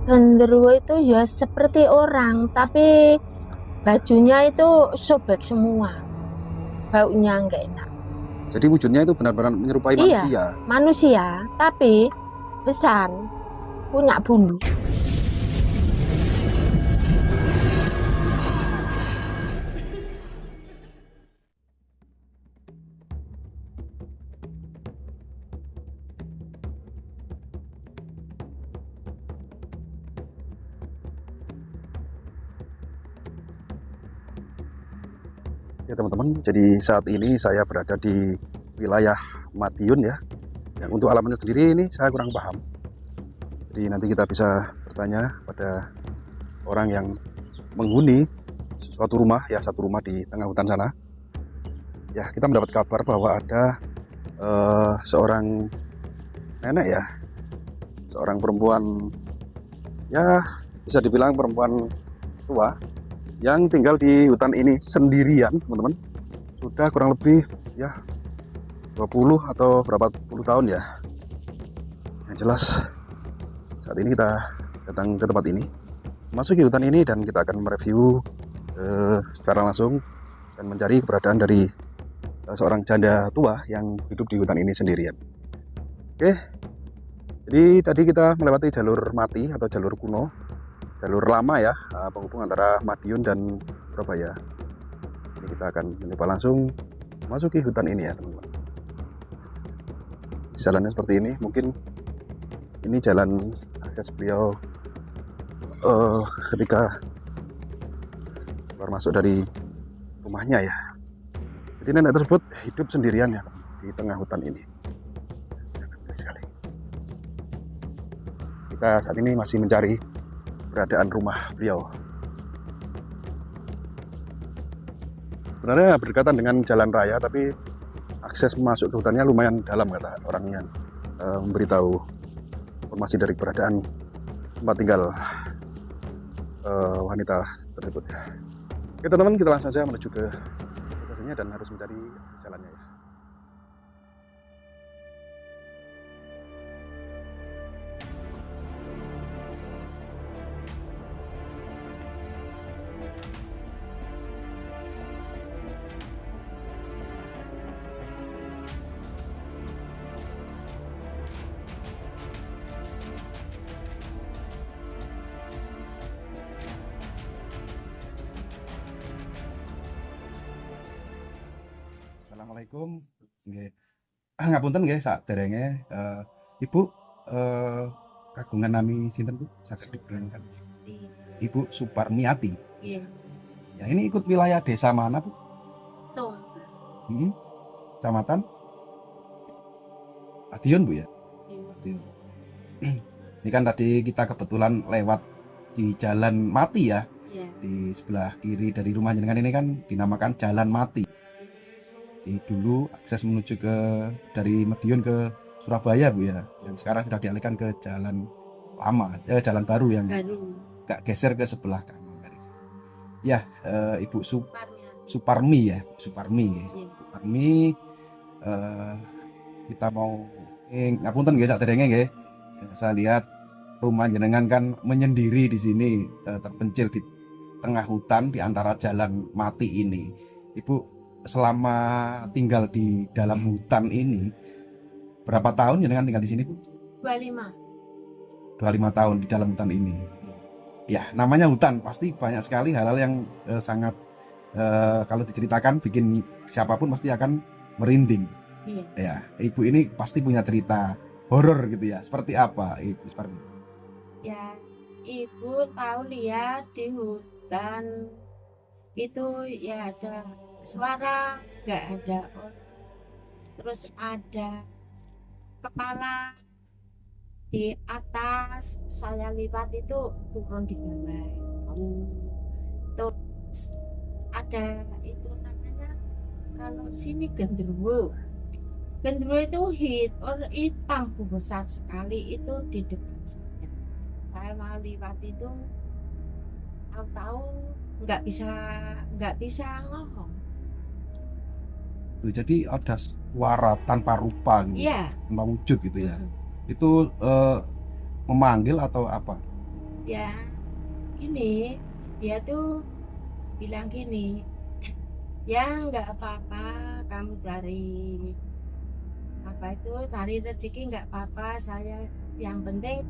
Genderuwo itu ya seperti orang, tapi bajunya itu sobek semua, baunya nggak enak. Jadi wujudnya itu benar-benar menyerupai Iya, manusia. manusia, tapi besar, punya bulu. Ya teman-teman, jadi saat ini saya berada di wilayah Madiun ya. Yang untuk alamatnya sendiri ini saya kurang paham. Jadi nanti kita bisa bertanya pada orang yang menghuni suatu rumah ya, satu rumah di tengah hutan sana. Ya, kita mendapat kabar bahwa ada seorang nenek ya, seorang perempuan ya bisa dibilang perempuan tua yang tinggal di hutan ini sendirian, teman-teman. Sudah kurang lebih ya 20 atau berapa puluh tahun ya. Yang jelas saat ini kita datang ke tempat ini, masuk ke hutan ini dan kita akan mereview secara langsung dan mencari keberadaan dari seorang janda tua yang hidup di hutan ini sendirian. Oke, jadi tadi kita melewati jalur mati atau jalur kuno, jalur lama ya, penghubung antara Madiun dan Surabaya. Ini kita akan mencoba langsung masuki hutan ini ya teman-teman. Jalannya seperti ini, mungkin ini jalan akses beliau ketika keluar masuk dari rumahnya ya. Jadi nenek tersebut hidup sendirian ya di tengah hutan ini. Sangat sekali. Kita saat ini masih mencari keberadaan rumah beliau. Sebenarnya berdekatan dengan jalan raya, tapi akses masuk ke hutannya lumayan dalam kata orang yang memberitahu informasi dari keberadaan tempat tinggal wanita tersebut. Oke teman-teman, kita langsung saja menuju ke lokasinya dan harus mencari jalannya ya. Assalamualaikum. Nggih. Ngapunten nggih saderenge Ibu kagungan nami sinten Bu? Saged diperkenalkan. Ibu Suparmiati. Iya, Ya, ini ikut wilayah desa mana, Bu? tuh. Kecamatan Madiun, Bu ya? Iya. Madiun. Ini kan tadi kita kebetulan lewat di Jalan Mati ya. Iya. Di sebelah kiri dari rumah jenengan ini kan dinamakan Jalan Mati. Di dulu akses menuju ke dari Madiun ke Surabaya Bu ya. Yang sekarang sudah dialihkan ke jalan lama, jalan baru yang Baru. agak geser ke sebelah kanan. Ya, Ibu Parnya. Suparmi ya, Suparmi. Iya. Suparmi, eh, kita mau ngapunten nggih saderenge nggih. Saya lihat rumah jenengan kan menyendiri di sini, terpencil di tengah hutan di antara jalan mati ini. Ibu selama tinggal di dalam hutan ini berapa tahun jenengan tinggal di sini, Bu? 25. 25 tahun di dalam hutan ini. Ya, namanya hutan pasti banyak sekali hal-hal yang sangat kalau diceritakan bikin siapapun pasti akan merinding. Iya. Ya, Ibu ini pasti punya cerita horor gitu ya. Seperti apa, Ibu Suparmi? Ya, ibu tahu lihat di hutan itu ya ada suara, nggak ada orang. Terus ada kepala di atas, saya lihat itu turun di bawah. Terus ada itu namanya kalau sini genderuwo. Genderuwo itu hitam besar sekali itu di depan saya. Saya mau lihat itu, tahu-tahu nggak bisa ngomong. Tuh, jadi ada suara tanpa rupa gitu, Iya. tanpa wujud gitu ya. Itu memanggil atau apa? Ya gini, dia tuh bilang gini, ya nggak apa-apa, kamu cari rezeki nggak apa-apa, saya yang penting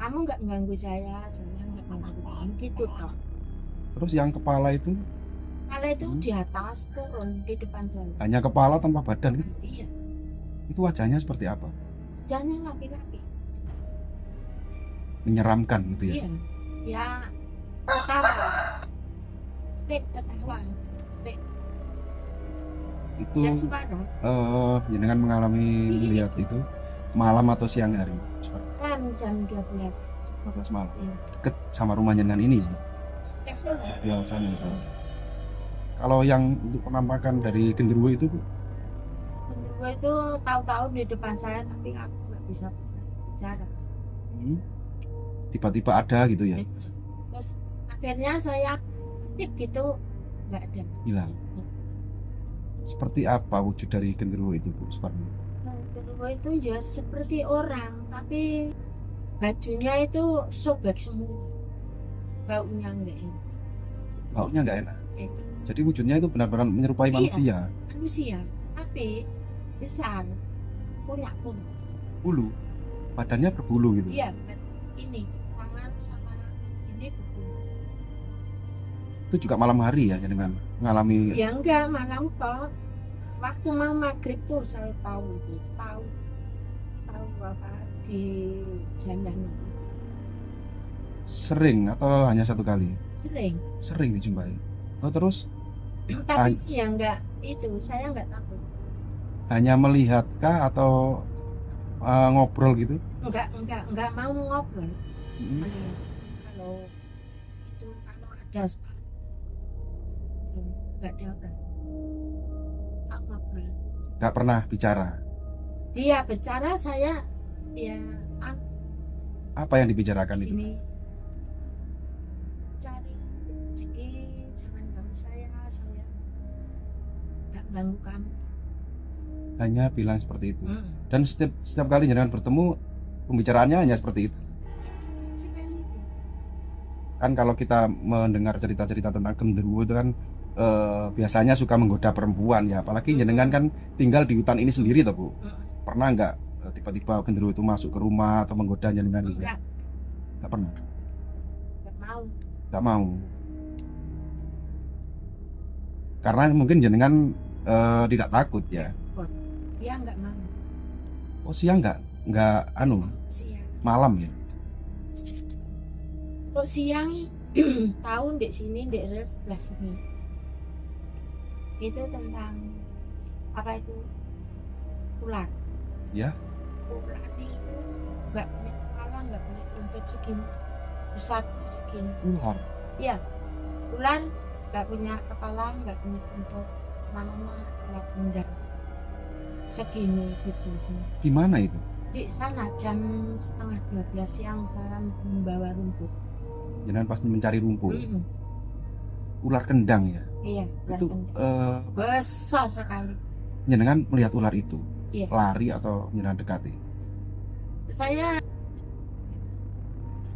kamu nggak mengganggu saya nggak mengganggu kamu gitu toh. Terus yang kepala itu Kalau itu di atas turun di depan saya. hanya kepala tanpa badan gitu. Iya, Itu wajahnya seperti apa? jangan laki-laki. Menyeramkan gitu ya. Iya, ya ketawa, ketawa, Itu ya separuh. jenengan mengalami Iya. melihat itu malam atau siang hari? Kan jam 12. 12 malam. Iya. Deket sama rumah jenengan ini. Spesial. Ya, sana. Kalau yang untuk penampakan dari genderuwo itu, Bu? Genderuwo itu tahu-tahu di depan saya tapi aku nggak bisa bicara. Tiba-tiba ada gitu ya, Terus akhirnya saya tip gitu nggak ada. hilang. Seperti apa wujud dari genderuwo itu, Bu Suparmi? Genderuwo itu ya seperti orang tapi bajunya itu sobek semua, baunya enggak enak. Baunya nggak enak. Itu Jadi wujudnya itu benar-benar menyerupai Iya. manusia. manusia tapi besar, punya Bulu, badannya berbulu gitu. iya, ini tangan sama ini berbulu. Itu juga malam hari ya jenengan mengalami. Ya enggak, malam toh waktu mau maghrib tuh saya tahu apa di jalan itu. Sering atau hanya satu kali? Sering. Sering dijumpai. Oh, terus Tapi ya enggak itu, saya enggak takut. hanya melihatkah atau ngobrol gitu? Enggak mau ngobrol. Mm-mm. Melihat kalau ada spot, enggak ada orang. Tak ngobrol. Nggak pernah bicara. Dia bicara saya ya Apa yang dibicarakan itu? ini cari rezeki, jangan ganggu saya nggak ganggu kamu. Hanya bilang seperti itu. Hmm. Dan setiap kali jenengan bertemu, pembicaraannya hanya seperti itu. Sekali itu. Kan kalau kita mendengar cerita-cerita tentang genderuwo itu kan biasanya suka menggoda perempuan ya. Apalagi jenengan kan tinggal di hutan ini sendiri toh, Bu. Pernah nggak tiba-tiba genderuwo itu masuk ke rumah atau menggoda jenengan gitu? Nggak pernah. Nggak mau. Karena mungkin jenengan tidak takut ya. Dia nggak mau. Oh, siang nggak Siang. malam ya. Kalau siang tahun di sini di rel sebelah sini itu tentang apa itu ular. Ya. Ular itu nggak punya kepala, nggak punya rumput segini besar segini. Ular. Iya, ular nggak punya kepala, nggak punya rumput, namanya ular bundar segini kecilnya. Di mana itu? Di sana jam 11:30 siang saya membawa rumput. Jenengan pas mencari rumput. Mm-mm. Ular kendang ya. Iya, ular Itu kendang. Besar sekali. jenengan melihat ular itu. Iya. Lari atau jenengan dekati? Saya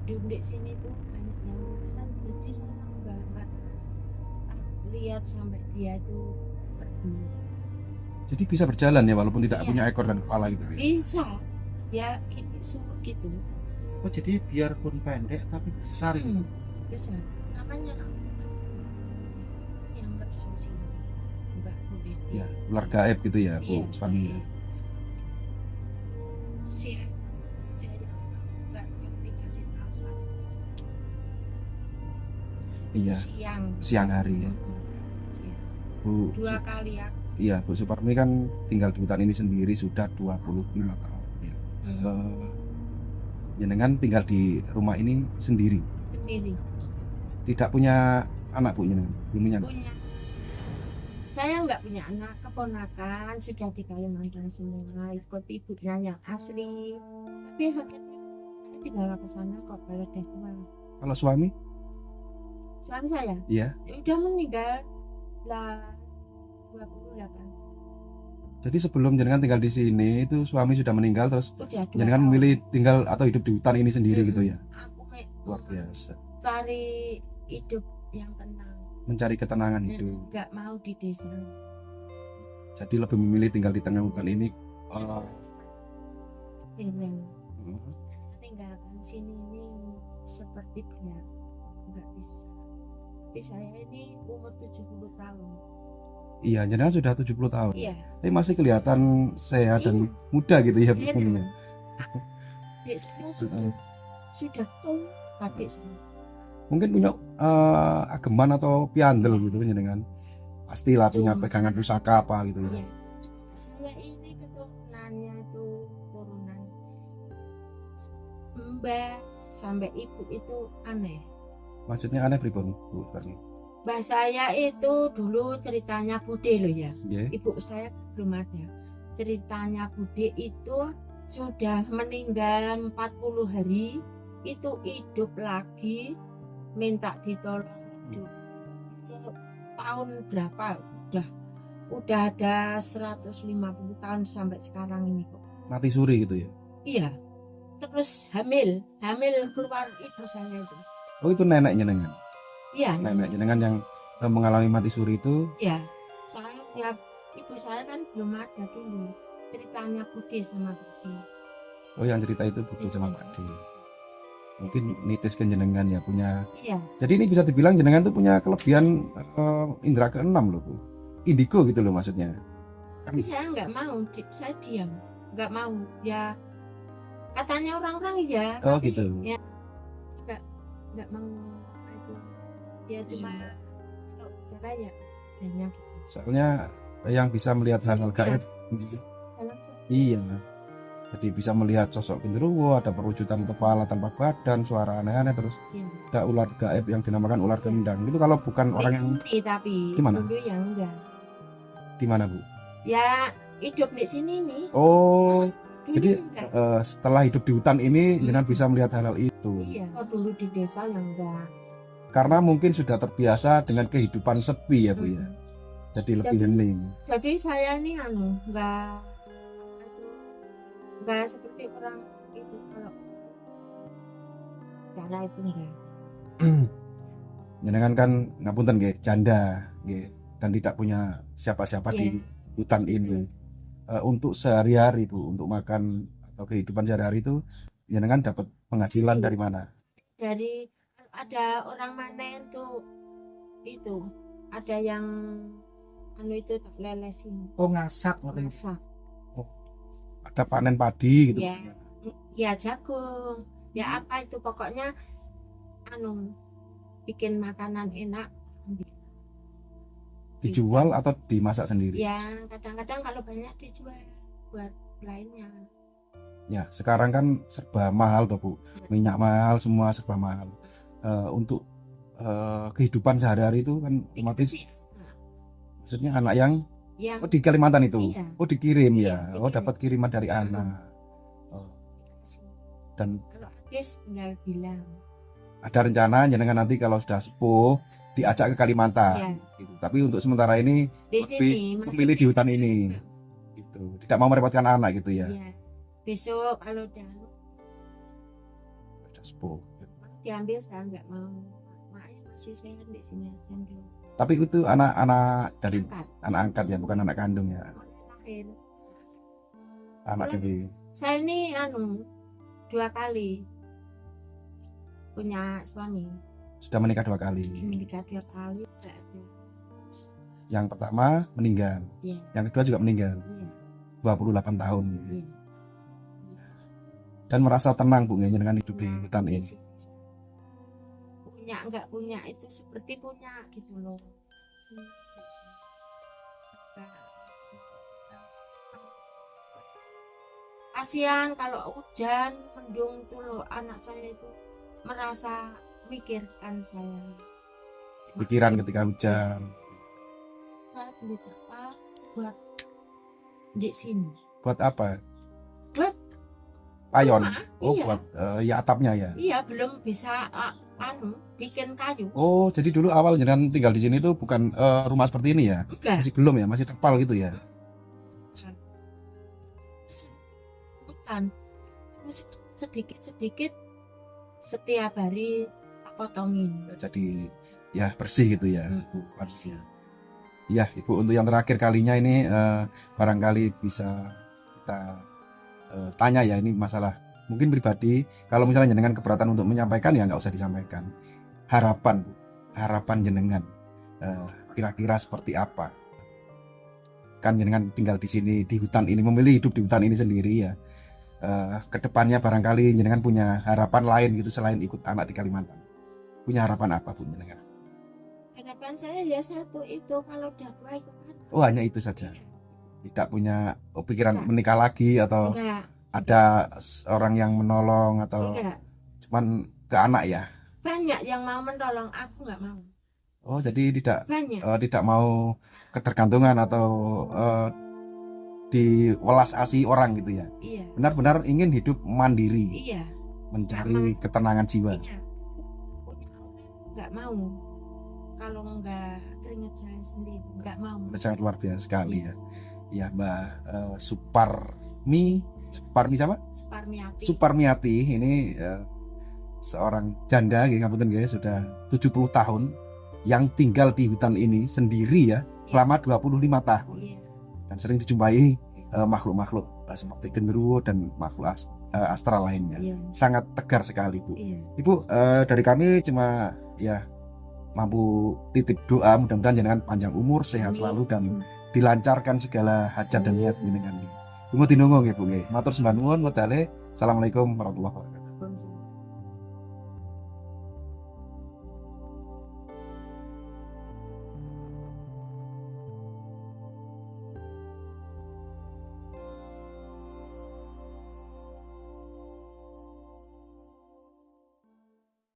di sini tuh banyak yang pesan, jadi saya nggak lihat sampai dia itu pergi. Jadi bisa berjalan ya walaupun tidak Iya. punya ekor dan kepala gitu ya. Bisa, ya gitu. Oh, jadi biarpun pendek tapi besar gitu. Besar. Namanya yang tersosial nggak boleh di Ya, ular gaib gitu ya, Iya. Bu Suparmi. Jadi nggak tahu dikasih tahu saya. Iya, siang hari ya. Siang. Bu. 2 kali ya. Iya, Bu Suparmi kan tinggal di hutan ini sendiri sudah 25 tahun ya. Jenengan tinggal di rumah ini sendiri. Sendiri. Tidak punya anak, Bu, jenengan? Belum punya anak? Punya. Saya nggak punya anak, keponakan sudah di Kalimantan semua, ikut ibunya yang asli. Tapi akhirnya dibawa ke sana kok balik deh tua. Kalau suami? Suami saya? Iya. Ya udah meninggal lah 28. Jadi sebelum jenengan tinggal di sini itu suami sudah meninggal terus Udah 2 jenengan tahun. memilih tinggal atau hidup di hutan ini sendiri gitu ya. Aku luar biasa. cari hidup yang tenang. Mencari ketenangan hidup. Nggak mau di desa. Jadi lebih memilih tinggal di tengah hutan ini. Meninggalkan sini ini seperti benar nggak bisa. Tapi saya ini umur 70 tahun. Iya, jenengan sudah 70 tahun. Iya. Tapi masih kelihatan sehat dan muda gitu ya Iya. sebenarnya. Adik saya sudah tua adik saya. Mungkin punya ageman atau piandel gitu jenengan. Pastilah punya pegangan pusaka apa gitu ya. Iya. Saya ini keturunannya itu turunan mbak sampai ibu itu aneh. Maksudnya aneh pripun, Bu Barni? Mbak saya itu dulu ceritanya Bude loh ya. Nggih. Ibu saya belum ada. Ceritanya Bude itu sudah meninggal 40 hari, itu hidup lagi, minta ditolong hidup. Tahun berapa udah ada 150 tahun sampai sekarang ini kok. Mati suri gitu ya. Iya. Terus hamil keluar ibu saya itu. Oh, itu nenek jenengan. Iya. Nenek jenengan yang mengalami mati suri itu. Iya. Saya ya, ibu saya kan belum ada dulu. Ceritanya Bude sama Bude. Oh, yang cerita itu Budi sama Pak D. Mungkin nitis kan jenengan ya punya. Iya. Jadi ini bisa dibilang jenengan tuh punya kelebihan indera keenam loh, Bu. Indigo gitu loh maksudnya. Tapi saya nggak mau, saya diam, nggak mau. Ya katanya orang-orang ya. Oh, tapi gitu. Ya nggak mau apa itu. Ya cuma kalau bicara ya banyak. Soalnya yang bisa melihat hal-hal gaib. Dalam saya. Iya. Jadi bisa melihat sosok genderuwo, ada perwujudan kepala tanpa badan, suara aneh-aneh, terus Iya. ada ular gaib yang dinamakan ular gendang. Itu kalau bukan orang yang Di sini tapi Di mana? dulu yang enggak. di mana, Bu? Ya hidup di sini nih. Oh, Dulu jadi enggak. setelah hidup di hutan ini jenengan bisa melihat hal-hal itu. Iya. Oh, dulu di desa yang enggak. Karena mungkin sudah terbiasa dengan kehidupan sepi ya, Bu ya. Jadi lebih Jadi- hening. Jadi saya ini enggak seperti orang itu kalau cara itu enggak. Jenengan kan ngapunten nggih, janda nggih, dan tidak punya siapa-siapa Iya. di hutan ini. Untuk sehari-hari, Bu, untuk makan atau kehidupan sehari-hari itu jenengan dapat penghasilan dari mana? Dari ada orang manen tuh itu ada yang itu tak lelesin Oh, ngasak ngoten. masak. Ada panen padi gitu. Ya, ya jagung. Ya apa itu pokoknya bikin makanan enak. Dijual atau dimasak sendiri? Ya kadang-kadang kalau banyak dijual buat lainnya. Ya, sekarang kan serba mahal toh, Bu. Minyak mahal, semua serba mahal. Untuk kehidupan sehari-hari itu kan otomatis maksudnya anak yang Yang di Kalimantan itu. Iya. Oh, dikirim Iya, ya. Oh, dikirim. dapat kiriman dari anak. Oh, dan kalau habis tinggal bilang. ada rencana jenengan nanti kalau sudah sepuh diajak ke Kalimantan. Ya, Gitu. Tapi untuk sementara ini di lebih sini masih memilih di hutan ini. Gitu. Tidak mau merepotkan anak gitu ya. Ya. Besok kalau Sudah sepuh. diambil saya nggak mau. Makanya masih saya di sini aja dulu. Tapi itu anak-anak dari Angkat. anak angkat ya, bukan anak kandung ya. Lahir. Anak ini. Saya ini 2 kali punya suami. Sudah menikah 2 kali. Menikah 2 kali. Nggak ada. Yang pertama meninggal, Iya. yang kedua juga meninggal, Iya. 28 tahun. Iya. Dan merasa tenang, Bu, dengan hidup di hutan ini. Punya nggak punya itu seperti punya gitu loh. Kasihan kalau hujan mendung tuh loh, anak saya itu merasa mikirkan saya. Pikiran ketika hujan. Saya beli terpal buat di sini. Buat apa? Buat Payon. rumah, Oh, iya. buat ya atapnya ya. Iya, belum bisa bikin kayu. Oh, jadi dulu awal jenengan tinggal di sini tuh bukan rumah seperti ini ya? Enggak. Masih belum ya, masih terpal gitu ya. Hutan sedikit-sedikit setiap hari tak potongin. Jadi ya bersih gitu ya. Hmm. Bu. Bersih. Ya Ibu, untuk yang terakhir kalinya ini barangkali bisa kita tanya ya, ini masalah mungkin pribadi. Kalau misalnya jenengan keberatan untuk menyampaikan ya nggak usah disampaikan. Harapan jenengan kira-kira seperti apa? Kan jenengan tinggal di sini di hutan ini, memilih hidup di hutan ini sendiri ya. Kedepannya barangkali jenengan punya harapan lain gitu selain ikut anak di Kalimantan. Punya harapan apa Bu jenengan? Harapan saya ya satu itu, kalau udah tua itu kan. Oh, hanya itu saja. Tidak punya pikiran menikah lagi atau Enggak, ada orang yang menolong atau enggak. cuman ke anak ya? Banyak yang mau menolong, aku nggak mau. Oh, jadi Banyak. tidak mau ketergantungan atau diwelas asih orang gitu ya? Iya, Benar-benar ingin hidup mandiri, iya, mencari ketenangan jiwa. iya. Punya orang nggak mau. Kalau nggak keringat saya sendiri, nggak mau. Sangat luar biasa sekali ya. Ya Mbak Suparmi siapa? Suparmiati. Suparmiati ini seorang janda ngapunten guys, sudah 70 tahun yang tinggal di hutan ini sendiri ya selama 25 tahun. Iya. Dan sering dijumpai makhluk-makhluk seperti genderuwo dan makhluk astral lainnya. Iya. Sangat tegar sekali Bu. Iya. Ibu, dari kami cuma ya mampu titip doa mudah-mudahan jenengan panjang umur, sehat Amin. selalu dan dilancarkan segala hajat dan niat jenengan. Tunggu tinunggu nggih Bu nggih. Matur sembah nuwun wedale. Assalamualaikum warahmatullahi wabarakatuh.